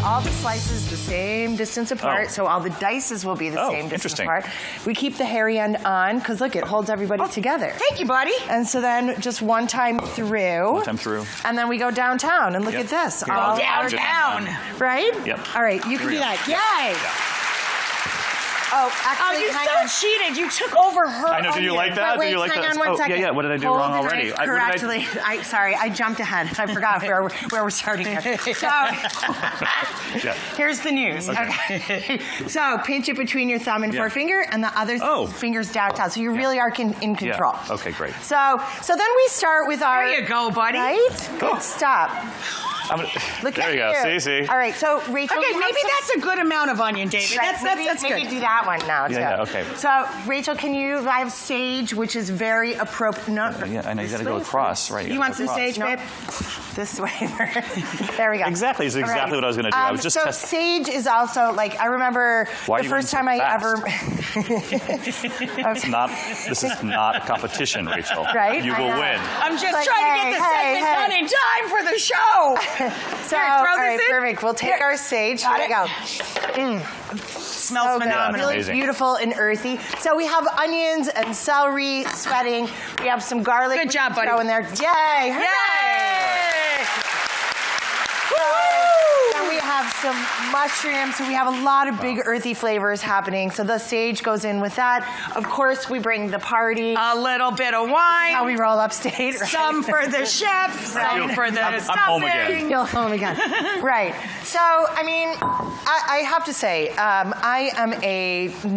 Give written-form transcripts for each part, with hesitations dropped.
all the slices the same distance apart, so all the dices will be the same distance apart. We keep the hairy end on, because look, it holds everybody together. Thank you, buddy. And so then just one time through. One time through. And then we go downtown, and look at this. All downtown. Right? Yep. All right, you can do that. Yay! Oh, actually, you cheated. You took over her. I know. Did you like that? Wait, Did you like hang that? on one second. Yeah. What did I do Hold wrong the already? knife correctly. Sorry, I jumped ahead. I forgot where we're starting here. So, here's the news. Okay. So, pinch it between your thumb and forefinger, and the other finger's downtown. So you really are in control. Yeah. Okay, great. So then we start with our. There you go, buddy. Right? Good. Stop. Look there at you go. See. All right. So Rachel. Okay, maybe that's a good amount of onion, David. Right, That's good. Maybe do that one now too. Yeah. Okay. So Rachel, I have sage, which is very appropriate. No. Yeah, I know you got to go across, right? You want some sage, babe? This way. There we go. Exactly. It's exactly what I was going to do. I was just testing. Sage is also like I remember the first time I ever. This is not a competition, Rachel. Right. You will win. I'm just trying to get the segment done in time for the show. So, all right, perfect. We'll take our sage. Here we go. Smells phenomenal. Really beautiful and earthy. So we have onions and celery sweating. We have some garlic. Good job, buddy. Throw in there. Yay! Yay! And we have some mushrooms. So we have a lot of big earthy flavors happening. So the sage goes in with that. Of course, we bring the party. A little bit of wine. How we roll upstate. Right? Some for the chef. Some for the stuffing. I'm home again. You're home again. Right. So, I mean, I have to say, I am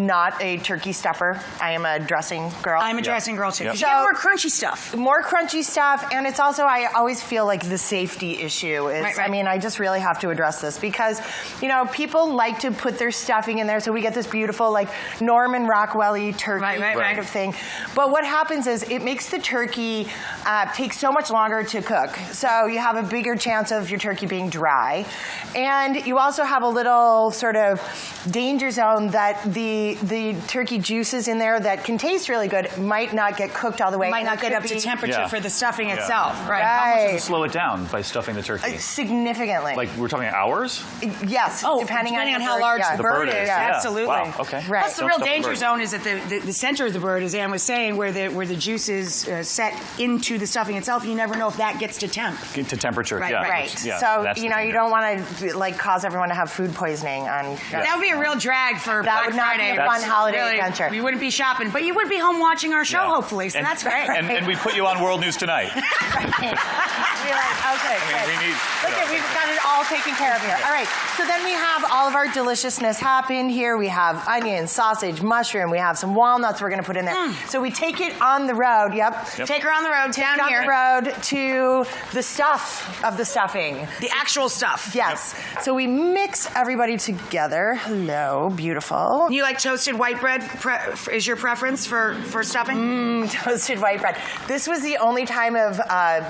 not a turkey stuffer. I am a dressing girl. I'm a dressing girl, too. Yep. So, more crunchy stuff. More crunchy stuff, and it's also, I always feel like the safety issue is, Right. I mean, I just really have to address this because, you know, people like to put their stuffing in there, so we get this beautiful, like, Norman Rockwell-y turkey kind of thing. But what happens is it makes the turkey take so much longer to cook. So you have a bigger chance of your turkey being dry. And you also have a little sort of danger zone that the turkey juices in there that can taste really good might not get cooked all the way. Might not get up to temperature for the stuffing itself. Right. How much does it slow it down by stuffing the turkey? Significantly. Like, we're talking hours? Yes. Depending on how large the bird is. Yeah. Absolutely. Wow. Okay. Right. That's the real danger zone is at the center of the bird, as Ann was saying, where the juices set into the stuffing itself. You never know if that gets to temp. Get to temperature. Right. Yeah, so, that's you know, you don't want to like cause everyone to have food poisoning on. That would be a real drag for That Black would not Friday. be a fun holiday adventure. You wouldn't be shopping, but you would be home watching our show, hopefully. So that's great. And we put you on World News Tonight. Be like, okay, we need. Look at, we've got it all taken care of here. All right, so then we have all of our deliciousness happen here. We have onions, sausage, mushroom. We have some walnuts we're going to put in there. So we take it on the road. Take her on the road down here. On the road to the stuff of the stuffing. The actual stuff. Yes. So we mix everybody together. Hello, beautiful. You like toasted white bread? Is your preference for stuffing? Toasted white bread. This was the only time of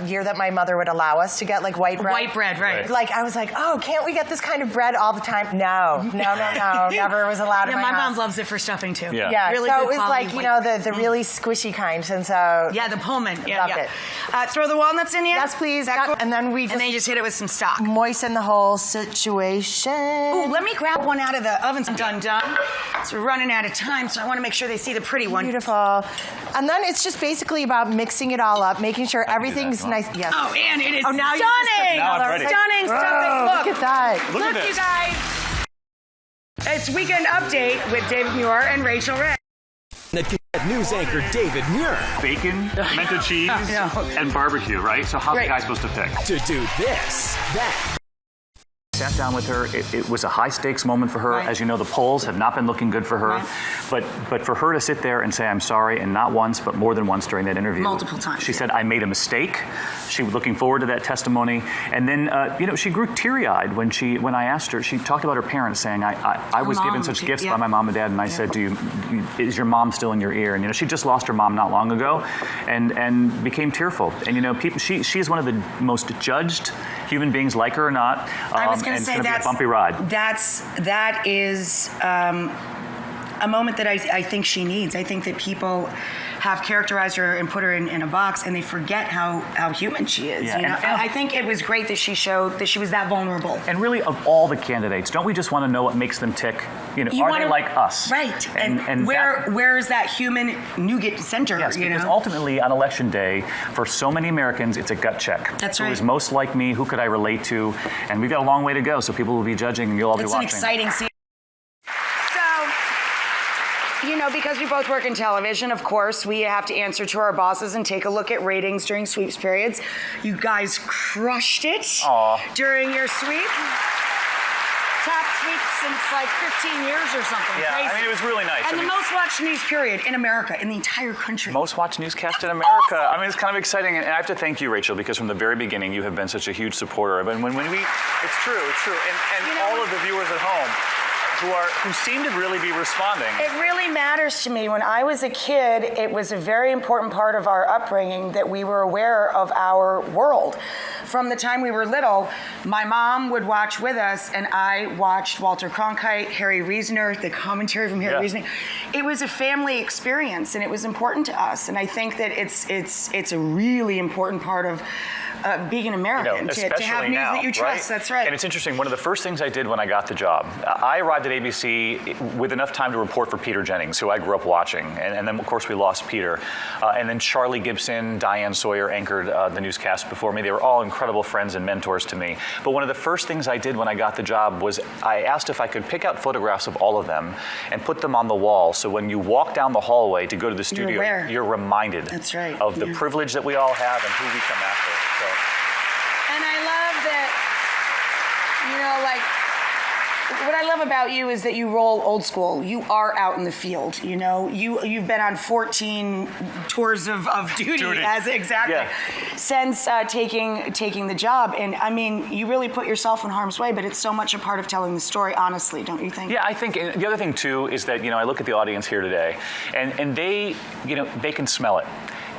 year that my mother would allow us to get like white bread. White bread, right. Like I was like, oh, can't we get this kind of bread all the time? No. Never was allowed in my my house. mom loves it for stuffing too. Yeah. Really so good it was quality like, you know, the really squishy kind. And so yeah, the Pullman. Loved it. Throw the walnuts in here? Yes, please. Cool? And then we just hit it with some stock. Moisten the whole situation. Ooh, let me grab one out of the oven. Done. So we're running out of time, so I want to make sure they see the pretty one. Beautiful. And then it's just basically about mixing it all up, making sure everything's nice. Yes. Oh, and it is now stunning. Now I'm ready. Stunning stuffing. Look at that. Look at this. You guys. It's Weekend Update with David Muir and Rachael Ray. News anchor David Muir. Bacon, pimento cheese, and barbecue, right? So how's the guy supposed to pick? To do this, that. Sat down with her. It was a high-stakes moment for her. Right. As you know, the polls have not been looking good for her. Right. But for her to sit there and say, I'm sorry, and not once, but more than once during that interview. Multiple times. She said, I made a mistake. She was looking forward to that testimony. And then, you know, she grew teary-eyed when I asked her. She talked about her parents saying, I was given such gifts by my mom and dad, and I said, is your mom still in your ear? And, you know, she just lost her mom not long ago and became tearful. And, you know, she is one of the most judged human beings, like her or not. I was going to say that's a bumpy ride. That is a moment that I think she needs. I think that people have characterized her and put her in a box, and they forget how human she is. Yeah, You know? And I think it was great that she showed that she was that vulnerable. And really, of all the candidates, don't we just want to know what makes them tick? You know, are they like us? Right. And where is that human nougat center? Yes, you because know? ultimately on election day, for so many Americans, it's a gut check. That's Who right. is most like me? Who could I relate to? And we've got a long way to go, so people will be judging, and you'll all be watching. It's an exciting season. So, you know, because we both work in television, of course, we have to answer to our bosses and take a look at ratings during sweeps periods. You guys crushed it during your sweep. Top sweeps since like 15 years or something. Yeah, Crazy. I mean, it was really nice. And the most watched news period in America, in the entire country. Most watched newscast in America. I mean, it's kind of exciting, and I have to thank you, Rachel, because from the very beginning, you have been such a huge supporter. But when we, it's true, and You know, all of the viewers at home who seem to really be responding. It really matters to me. When I was a kid, it was a very important part of our upbringing that we were aware of our world. From the time we were little, my mom would watch with us, and I watched Walter Cronkite, Harry Reasoner, the commentary from Harry Reasoner. It was a family experience, and it was important to us. And I think that it's a really important part of being an American, to have news now, that you trust. Right? That's right. And it's interesting, one of the first things I did when I got the job, I arrived at ABC with enough time to report for Peter Jennings, who I grew up watching. And then, of course, we lost Peter. And then Charlie Gibson, Diane Sawyer anchored the newscast before me. They were all incredible friends and mentors to me. But one of the first things I did when I got the job was I asked if I could pick out photographs of all of them and put them on the wall. So when you walk down the hallway to go to the studio, you're reminded That's right. of the privilege that we all have and who we come after. So. And I love that, you know, like, what I love about you is that you roll old school. You are out in the field, you know. You've been on 14 tours of duty. Since taking the job. And I mean, you really put yourself in harm's way, but it's so much a part of telling the story, honestly, don't you think? Yeah, I think the other thing too is that, you know, I look at the audience here today, and they, you know, they can smell it.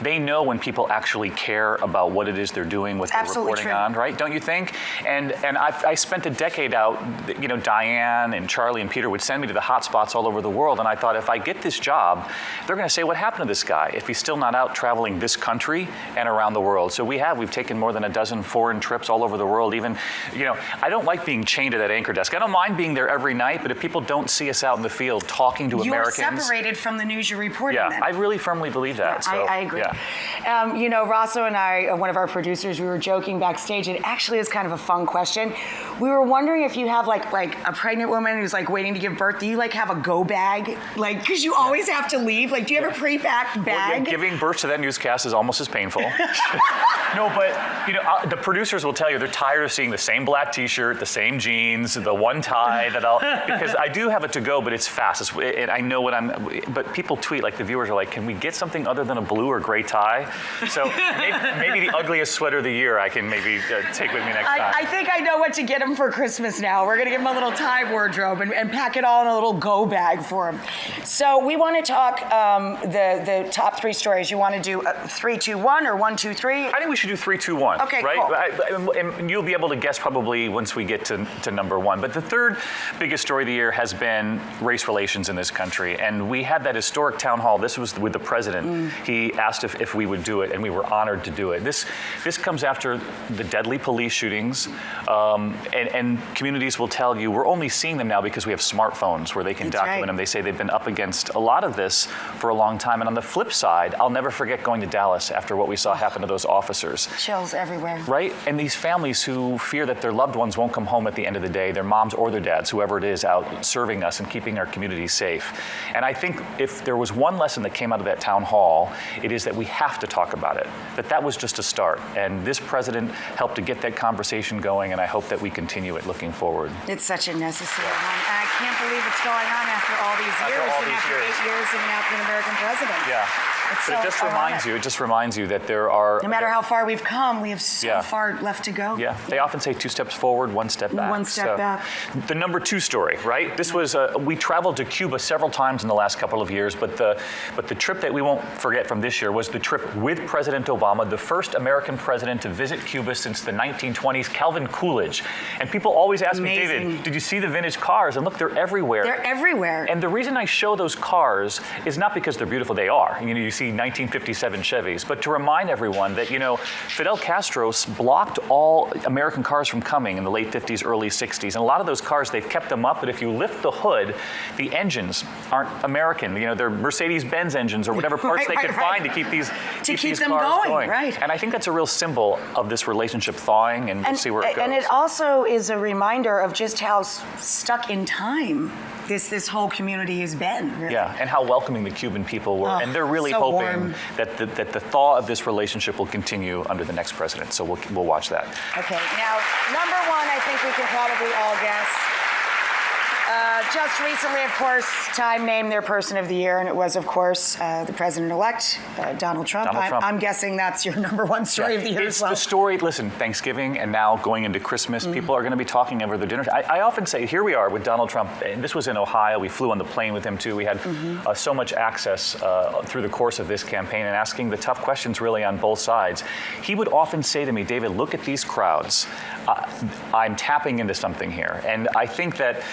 They know when people actually care about what it is they're doing, what they're reporting on, right? Don't you think? And I spent a decade out, you know, Diane and Charlie and Peter would send me to the hot spots all over the world, and I thought, if I get this job, they're going to say, what happened to this guy if he's still not out traveling this country and around the world? So we've taken more than a dozen foreign trips all over the world. Even, you know, I don't like being chained to that anchor desk. I don't mind being there every night, but if people don't see us out in the field talking to Americans. You're separated from the news you're reporting. Yeah, I really firmly believe that. Yeah, so, I agree. Yeah. You know, Rosso and I, one of our producers, we were joking backstage, and it actually is kind of a fun question. We were wondering if you have like a pregnant woman who's like waiting to give birth, do you like have a go bag? Like, because you always have to leave. Like, do you have a pre-packed bag? Well, giving birth to that newscast is almost as painful. No, but, you know, the producers will tell you they're tired of seeing the same black T-shirt, the same jeans, the one tie because I do have it to go, but it's fast. And I know but people tweet, like the viewers are like, can we get something other than a blue or gray tie? So maybe the ugliest sweater of the year I can maybe take with me next time. I think I know what to get him for Christmas now. We're going to give him a little tie wardrobe and pack it all in a little go bag for him. So we want to talk the top three stories. You want to do 3, 2, 1 or 1, 2, 3? I think we should do 3, 2, 1. Okay, right? cool. And you'll be able to guess probably once we get to number 1. But the third biggest story of the year has been race relations in this country. And we had that historic town hall. This was with the president. He asked if we would do it, and we were honored to do it. This comes after the deadly police shootings, and communities will tell you we're only seeing them now because we have smartphones where they can document them. They say they've been up against a lot of this for a long time. And on the flip side, I'll never forget going to Dallas after what we saw happen to those officers. Chills everywhere. Right? And these families who fear that their loved ones won't come home at the end of the day, their moms or their dads, whoever it is, out serving us and keeping our communities safe. And I think if there was one lesson that came out of that town hall, it is that we have to talk about it, that was just a start. And this president helped to get that conversation going, and I hope that we continue it looking forward. It's such a necessary one. And I can't believe it's going on after all these years, after 8 years of an African-American president. Yeah. It's But it just reminds you that there are... No matter how far we've come, we have so far left to go. Yeah, they often say 2 steps forward, 1 step back. One step back. The number 2 story, right? This was, we traveled to Cuba several times in the last couple of years, but the trip that we won't forget from this year was the trip with President Obama, the first American president to visit Cuba since the 1920s, Calvin Coolidge. And people always ask me, David, did you see the vintage cars? And look, they're everywhere. They're everywhere. And the reason I show those cars is not because they're beautiful, they are. You know, you see 1957 Chevys, but to remind everyone that, you know, Fidel Castro blocked all American cars from coming in the late 50s, early 60s. And a lot of those cars, they've kept them up, but if you lift the hood, the engines aren't American. You know, they're Mercedes-Benz engines or whatever parts they could find to keep these them cars going. Right. And I think that's a real symbol of this relationship thawing, and we'll see where it goes. And it also is a reminder of just how stuck in time this whole community has been. Really. Yeah, and how welcoming the Cuban people were. And they're really hoping that the thaw of this relationship will continue under the next president. So we'll watch that. Okay, now, number 1, I think we can probably all guess. Just recently, of course, Time named their Person of the Year, and it was, of course, the President-elect, Donald Trump. I'm guessing that's your number 1 story of the year as well. It's the story, listen, Thanksgiving and now going into Christmas, people are going to be talking over their dinner. I often say, here we are with Donald Trump, and this was in Ohio. We flew on the plane with him, too. We had so much access through the course of this campaign and asking the tough questions, really, on both sides. He would often say to me, David, look at these crowds. I'm tapping into something here. And I think that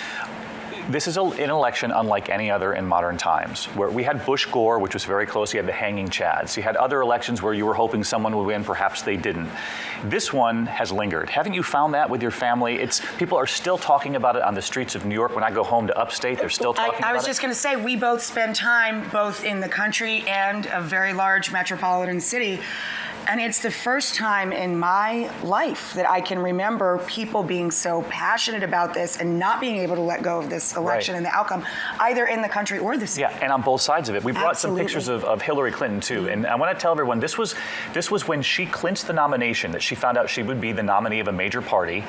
this is an election unlike any other in modern times, where we had Bush-Gore, which was very close. You had the hanging chads. You had other elections where you were hoping someone would win. Perhaps they didn't. This one has lingered. Haven't you found that with your family? People are still talking about it on the streets of New York. When I go home to upstate, they're still talking about it. I was just going to say, we both spend time both in the country and a very large metropolitan city. And it's the first time in my life that I can remember people being so passionate about this and not being able to let go of this election and the outcome, either in the country or the city. Yeah, and on both sides of it. We brought some pictures of Hillary Clinton, too. And I want to tell everyone, this was when she clinched the nomination, that she found out she would be the nominee of a major party.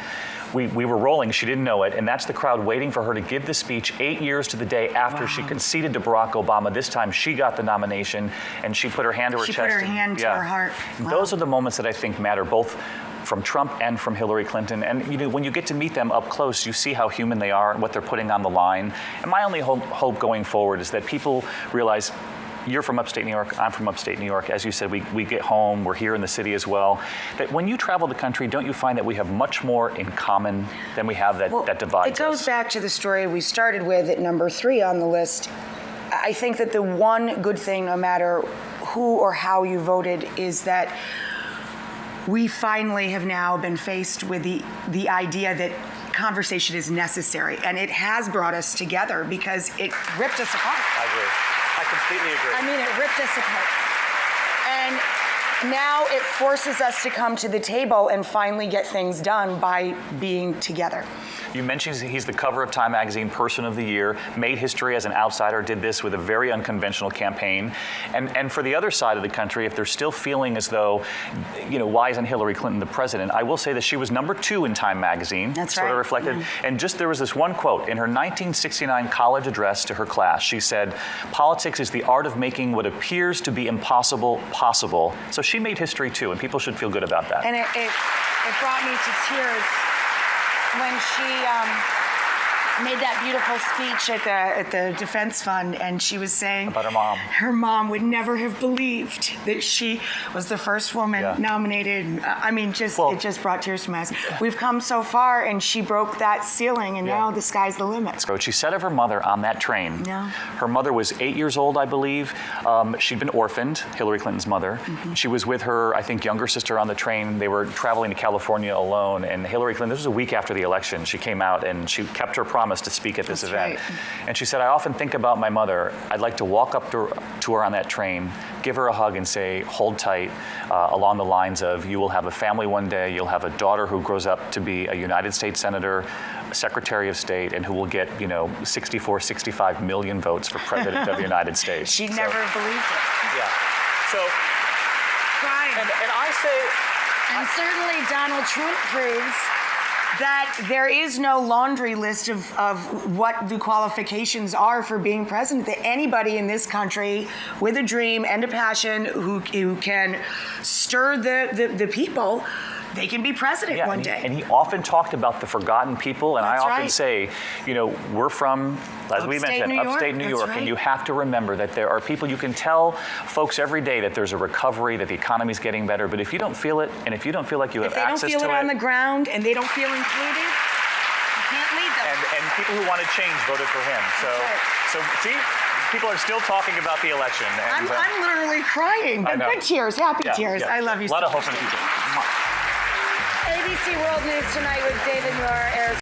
We were rolling, she didn't know it, and that's the crowd waiting for her to give the speech 8 years to the day after she conceded to Barack Obama. This time she got the nomination, and she put her hand to her chest. She put her hand to her heart. Wow. Those are the moments that I think matter, both from Trump and from Hillary Clinton. And you know, when you get to meet them up close, you see how human they are and what they're putting on the line. And my only hope going forward is that people realize, you're from upstate New York, I'm from upstate New York. As you said, we get home, we're here in the city as well. That when you travel the country, don't you find that we have much more in common than we have that divides us? It goes back to the story we started with at number 3 on the list. I think that the one good thing, no matter who or how you voted, is that we finally have now been faced with the idea that conversation is necessary. And it has brought us together because it ripped us apart. I agree. I completely agree. I mean, it ripped us apart. And now it forces us to come to the table and finally get things done by being together. You mentioned he's the cover of Time magazine Person of the Year, made history as an outsider, did this with a very unconventional campaign. And for the other side of the country, if they're still feeling as though, you know, why isn't Hillary Clinton the president? I will say that she was number 2 in Time magazine. That's sort right. of reflected. Yeah. And just there was this one quote in her 1969 college address to her class. She said, "Politics is the art of making what appears to be impossible possible." So she made history too, and people should feel good about that. And it brought me to tears when she made that beautiful speech at the Defense Fund, and she was saying about her mom. Her mom would never have believed that she was the first woman nominated. I mean, it just brought tears to my eyes. We've come so far, and she broke that ceiling, and now the sky's the limit. So she said of her mother on that train. Yeah. Her mother was 8 years old, I believe. She'd been orphaned, Hillary Clinton's mother. Mm-hmm. She was with her, I think, younger sister on the train. They were traveling to California alone, and Hillary Clinton, this was a week after the election, she came out and she kept her promise to speak at this event. Right. And she said, "I often think about my mother. I'd like to walk up to her on that train, give her a hug and say, hold tight, along the lines of, you will have a family one day, you'll have a daughter who grows up to be a United States Senator, a Secretary of State, and who will get, 64, 65 million votes for President of the United States." She never believed it. Yeah. So, Crying. and I say... And certainly Donald Trump proves that there is no laundry list of what the qualifications are for being president, that anybody in this country with a dream and a passion who can stir the people, they can be president one day. And he often talked about the forgotten people, and That's I often right. say, we're from, as we mentioned, upstate New York, right. and you have to remember that there are people, you can tell folks every day that there's a recovery, that the economy's getting better, but if you don't feel it, and if you don't feel like you have access to it. If they don't feel it on the ground and they don't feel included, you can't lead them. And people who wanted change voted for him. So see, people are still talking about the election. And, I'm literally crying, but good tears, happy tears. I love you so much. A lot of hope so in the much. future. ABC World News Tonight with David Muir airs